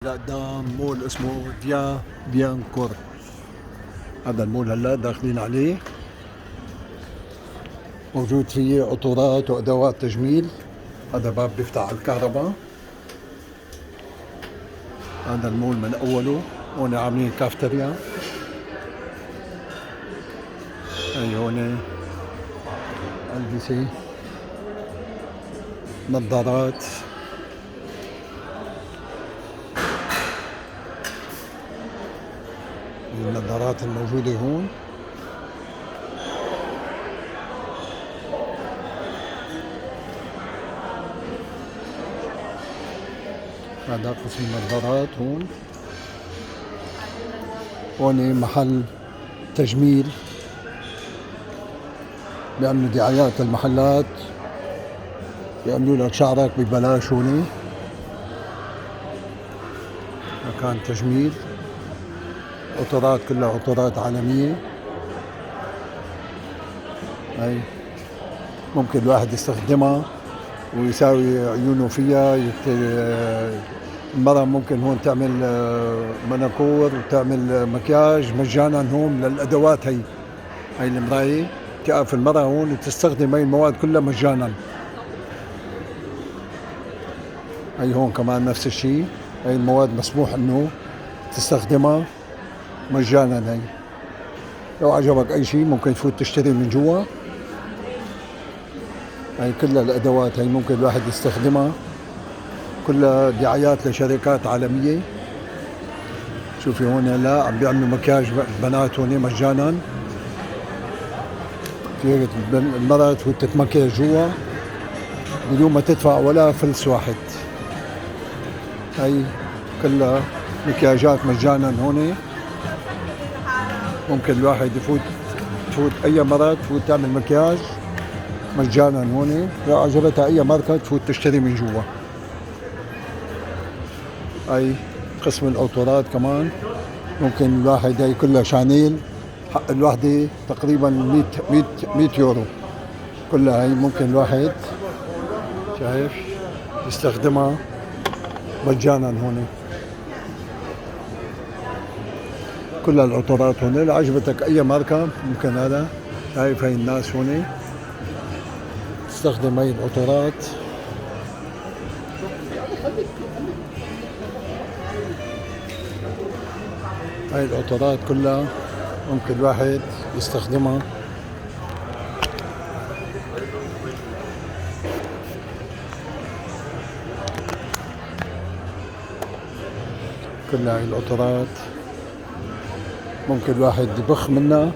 قدام مول اسمه بيانكور. هذا المول هلا داخلين عليه، موجود فيه عطورات وادوات تجميل. هذا باب بيفتح على الكهرباء. هذا المول من اوله، هون عاملين كافتريا. هي هون البسي، نظارات، النظارات الموجودة هون. هذا قسم النظارات هون. هون محل تجميل، بيعملوا دعايات للمحلات، بيعملوا لك شعرك ببلاش. هون مكان تجميل، عطورات، كلها عطورات عالمية. هاي ممكن الواحد يستخدمها ويساوي عيونه فيها. المرأة ممكن هون تعمل مناكور وتعمل مكياج مجانا هون للأدوات. هي المراية تقف المرأة هون وتستخدم هاي المواد كلها مجانا. هي هون كمان نفس الشيء، هاي المواد مسموح انه تستخدمها مجانا. هي لو عجبك اي شيء ممكن تفوت تشتري من جوا. هي كلها الادوات، هي ممكن الواحد يستخدمها، كلها دعايات لشركات عالمية. شوفي هون هلا عم بيعملوا مكياج بنات هون مجانا. في المرأة تفوت تتمكياج جوا بدون ما تدفع ولا فلس واحد. هي كلها مكياجات مجانا هون. ممكن الواحد تفوت اي مرة تفوت تعمل مكياج مجانا هون. لو عجبتها اي ماركة تفوت تشتري من جوا. هاي قسم العطورات كمان، ممكن الواحد، هاي كلها شانيل، حق الوحدة تقريبا 100 يورو كلها. هاي ممكن الواحد شايف يستخدمها مجانا هون. كل العطورات هون، لو عجبتك اي ماركة ممكن. هذا شايف هاي الناس هون تستخدم هاي العطورات. هاي العطورات كلها ممكن الواحد يستخدمها. كلها هاي العطورات ممكن الواحد يبخ منها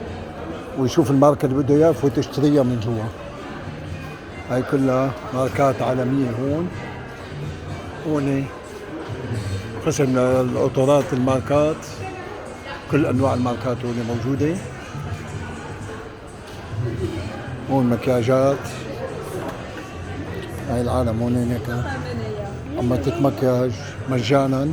ويشوف الماركة اللي بده اياه يفوت يشتريها من جوا. هاي كلها ماركات عالمية هون. هون قسم العطورات، الماركات، كل انواع الماركات هون موجودة. هون مكياجات. هاي العالم هون هيك عم تتمكياج مجانا.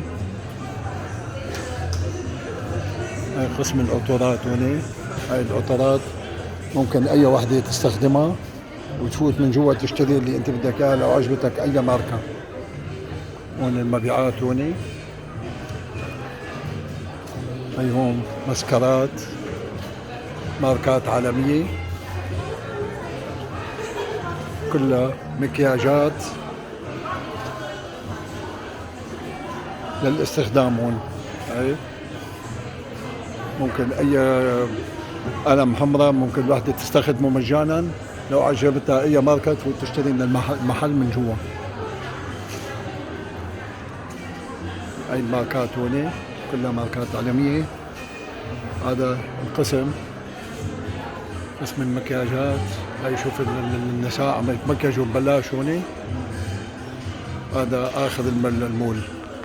هاي قسم العطورات هون. هاي العطورات ممكن اي وحدة تستخدمها وتفوت من جوا تشتري اللي انت بدك اياه لو عجبتك اي ماركة. هون المبيعات هون. هي هون مسكرات، ماركات عالمية، كلها مكياجات للاستخدام هون. هاي ممكن اي قلم حمراء ممكن الوحدة تستخدمه مجانا لو عجبتها اي ماركة تفوت تشتري من المحل من جوا. هاي الماركات هون كلها ماركات عالمية. هذا القسم، قسم المكياجات. هاي شوف النساء عم يتمكيجوا ببلاش هون. هذا اخر المول.